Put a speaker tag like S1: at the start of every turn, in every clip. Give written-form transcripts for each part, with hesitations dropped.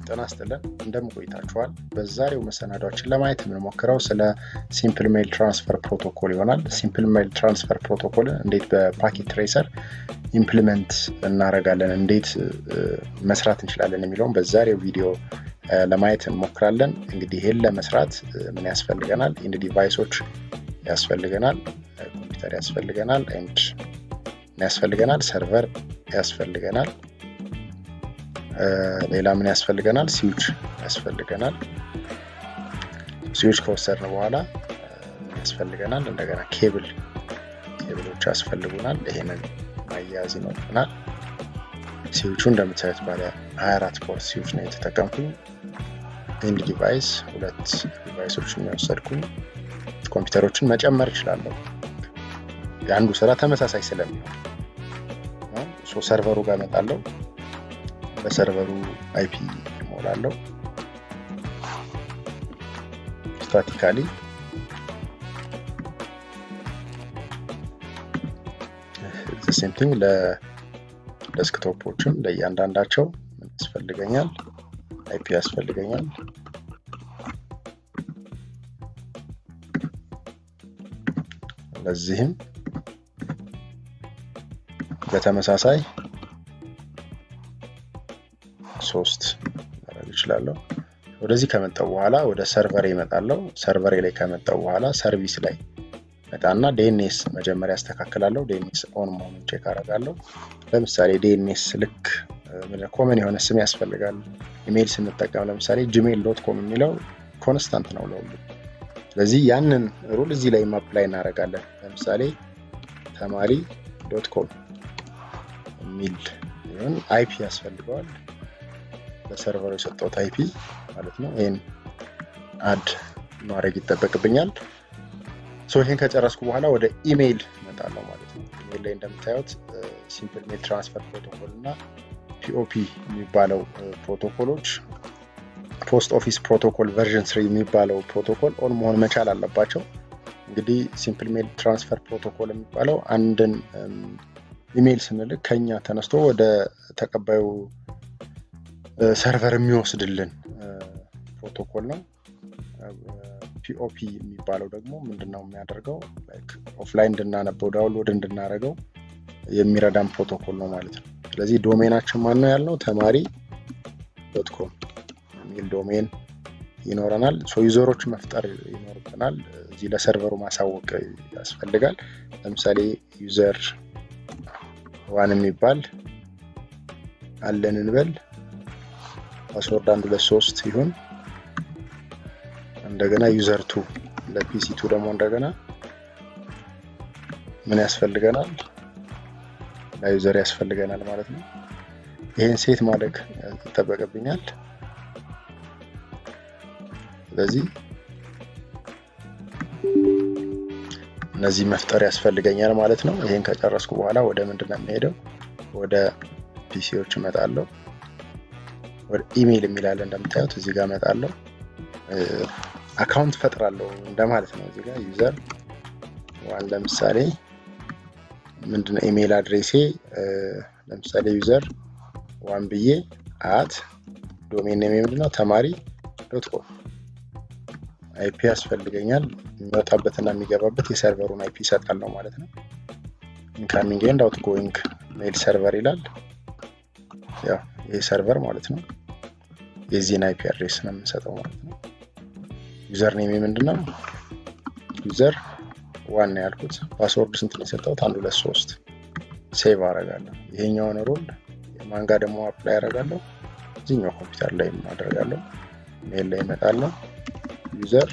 S1: ጤና ይስጥልን እንደምን ቆይታችኋል? በዛሬው መሰናዷችን ለማየት የምንሞክረው ስለ ሲምፕል ሜል ትራንስፈር ፕሮቶኮል ይሆናል። ሲምፕል ሜል ትራንስፈር ፕሮቶኮል እንዴት በፓኬት ትሬሰር ኢምፕሊመንት እናደርጋለን፣ እንዴት መስራት እንችላለን የሚለውን በዛሬው ቪዲዮ ለማየት እንሞክራለን። እንግዲህ ይሄን ለመስራት ምን ያስፈልገናል? ኢንድ ዲቫይሶች ያስፈልገናል፣ ኮምፒውተር ያስፈልገናል፣ ኤንድ ያስፈልገናል፣ ሰርቨር ያስፈልገናል፣ ሌላ ምን ያስፈልገናል? ስዊች ያስፈልገናል። ስዊች ከወሰድን በኋላ ያስፈልገናል እንደገና ኬብሎች ያስፈልጉናል። ይሄንን ማያያዝ ይኖርብናል። ስዊቹ እንደምታዩት ባለ 24 ፖርት ስዊች ነው የተጠቀምኩኝ። ኢንድ ዲቫይስ ሁለት ዲቫይሶችን የወሰድኩኝ። ኮምፒውተሮችን መጨመር እችላለሁ የአንዱ ስራ ተመሳሳይ ስለሚሆን ነው። ሰርቨሩ ጋር እመጣለሁ። በሰርቨሩ አይፒ እሞላለሁ። ስታቲካሊ ሴም ቲንግ ለዴስክቶፖችም ለእያንዳንዳቸው ምን ያስፈልገኛል? አይፒ ያስፈልገኛል። ለዚህም በተመሳሳይ 3 ማድረግ እችላለሁ። ወደዚህ ከመጣው በኋላ ወደ ሰርቨር እመጣለሁ። ሰርቨር ላይ ከመጣው በኋላ ሰርቪስ ላይ መጣና ዲኤንኤስ መጀመሪያ አስተካክላለሁ። ዲኤንኤስ ኦን መሆኑን ቼክ አደርጋለሁ። ለምሳሌ ዲኤንኤስ ልክ ኮመን የሆነ ስም ያስፈልጋል። ኢሜል ስንጠቀም ለምሳሌ gmail.com የሚለው ኮንስታንት ነው ለሁሉ። ስለዚህ ያንን ሩል እዚህ ላይ አፕላይ እናደርጋለን። ለምሳሌ ተማሪ.com የሚል ይሁን። አይፒ ያስፈልገዋል። ለሰርቨሩ የሰጠሁት አይፒ ማለት ነው። ይሄን አድ ማድረግ ይጠበቅብኛል። ይሄን ከጨረስኩ በኋላ ወደ ኢሜል እመጣለሁ ማለት ነው። ኢሜል ላይ እንደምታዩት ሲምፕል ሜል ትራንስፈር ፕሮቶኮል እና ፒኦፒ የሚባለው ፕሮቶኮሎች ፖስት ኦፊስ ፕሮቶኮል ቨርዥን 3 የሚባለው ፕሮቶኮል ኦን መሆን መቻል አለባቸው። እንግዲህ ሲምፕል ሜል ትራንስፈር ፕሮቶኮል የሚባለው አንድን ኢሜል ስንልክ ከኛ ተነስቶ ወደ ተቀባዩ ሰርቨር የሚወስድልን ፕሮቶኮል ነው። ፒኦፒ የሚባለው ደግሞ ምንድነው የሚያደርገው? ኦፍላይን እንድናነበው ዳውንሎድ እንድናደርገው የሚረዳን ፕሮቶኮል ነው ማለት ነው። ስለዚህ ዶሜናችን ማን ነው ያልነው? ተማሪ.com የሚል ዶሜን ይኖረናል። ዩዘሮች መፍጠር ይኖርብናል። እዚህ ለሰርቨሩ ማሳወቅ ያስፈልጋል። ለምሳሌ ዩዘር 1 የሚባል አለን እንበል። ፓስወርድ 123 ይሁን። እንደገና ዩዘር 2 ለፒሲ 2 ደግሞ እንደገና ምን ያስፈልገናል? ለዩዘር ያስፈልገናል ማለት ነው። ይሄን ሴት ማድረግ ይጠበቅብኛል። ስለዚህ እነዚህ መፍጠር ያስፈልገኛል ማለት ነው። ይሄን ከጨረስኩ በኋላ ወደ ምንድነው የምሄደው? ወደ ፒሲዎች እመጣለሁ። ወደ ኢሜል የሚላለ እንደምታዩት እዚህ ጋር እመጣለሁ። አካውንት ፈጥራለሁ እንደማለት ነው። እዚህ ጋር ዩዘር 1 ለምሳሌ ምንድነው ኢሜል አድሬሴ ለምሳሌ ዩዘር 1 ብዬ ዶሜን ኔም ምንድነው? ተማሪ.com አይፒ ያስፈልገኛል። የሚወጣበትና የሚገባበት የሰርቨሩን አይፒ ይሰጣል ማለት ነው። ኢንካሚንግ ኤንድ አውትጎይንግ ሜል ሰርቨር ይላል። ያው ይሄ ሰርቨር ማለት ነው። የዚህን አይፒ አድሬስ ነው የምንሰጠው ማለት ነው። ዩዘር ኔም ምንድነው? ዩዘር 1 ነው ያልኩት። ፓስወርድ ስንት ነው የሰጠሁት? 123 ሴቭ አደርጋለሁ። ይሄኛውን ሩል የማን ጋር ደግሞ አፕላይ አደርጋለሁ? እዚህኛው ኮምፒውተር ላይ አደርጋለሁ። ሜል ላይ እመጣለሁ። ዩዘር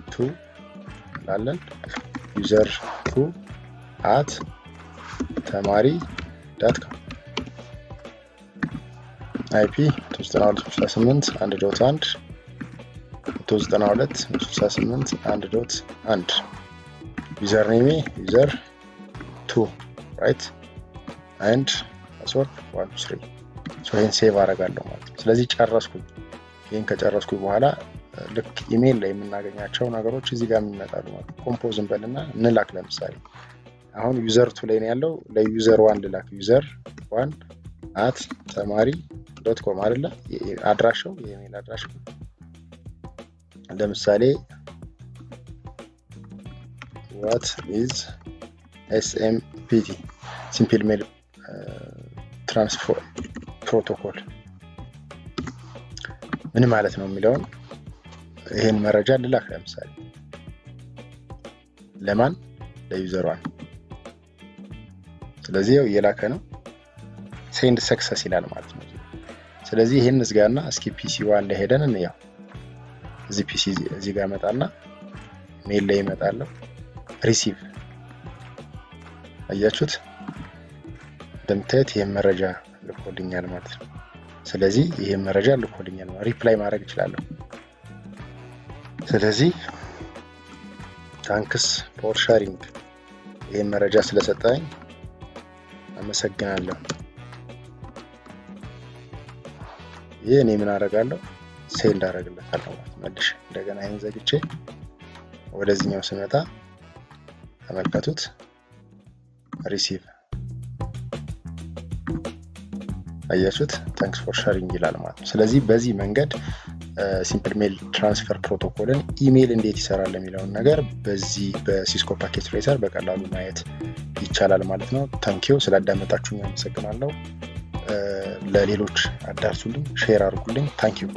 S1: 2 እንላለን። ዩዘር 2 @ተማሪ.com አይፒ 292.168.1 292.168.1 ዩዘር ኔም ዩዘር 2 ራይት ኤንድ ፓስወርድ 13 ይሄን ሴቭ አደርጋለሁ ማለት ነው። ስለዚህ ጨረስኩኝ። ይሄን ከጨረስኩኝ በኋላ ልክ ኢሜል ላይ የምናገኛቸው ነገሮች እዚህ ጋር የሚመጣሉ ማለት ነው። ኮምፖዝ እንበልና እንላክ። ለምሳሌ አሁን ዩዘር 2 ላይ ነው ያለው። ለዩዘር 1 ልላክ። ዩዘር 1 @ተማሪ .com አይደለ አድራሻው የኢሜል አድራሻው። ለምሳሌ what is SMPT ሲምፕል ሜል ትራንስፈር ፕሮቶኮል ምን ማለት ነው የሚለውን ይሄን መረጃ ልላክ። ለምሳሌ ለማን ለዩዘር ዋን። ስለዚህ ያው እየላከ ነው ሴንድ ሰክሰስ ይላል ማለት ነው። ስለዚህ ይሄን ዝጋና እስኪ ፒሲ ዋን ላይ ሄደን እንየው። እዚህ ፒሲ እዚህ ጋር መጣና ሜል ላይ ይመጣለሁ ሪሲቭ አያችሁት እንደምታዩት ይሄን መረጃ ልኮልኛል ማለት ነው። ስለዚህ ይሄን መረጃ ልኮልኛል ማለት ሪፕላይ ማድረግ እችላለሁ። ስለዚህ ታንክስ ፎር ሼሪንግ ይሄን መረጃ ስለሰጠኝ አመሰግናለሁ። ይሄ እኔ ምን አደርጋለሁ ሴንድ አደርግለታለሁ ማለት መልሽ እንደገና ይሄን ዘግቼ ወደዚህኛው ስመጣ ተመልከቱት ሪሲቭ አያችሁት ታንክስ ፎር ሼሪንግ ይላል ማለት ነው። ስለዚህ በዚህ መንገድ ሲምፕል ሜል ትራንስፈር ፕሮቶኮልን ኢሜል እንዴት ይሰራል የሚለውን ነገር በዚህ በሲስኮ ፓኬት ትሬሰር በቀላሉ ማየት ይቻላል ማለት ነው። ታንኪዩ ስላዳመጣችሁኝ አመሰግናለሁ። ለሌሎች አዳርሱልኝ፣ ሼር አድርጉልኝ። ታንኪዩ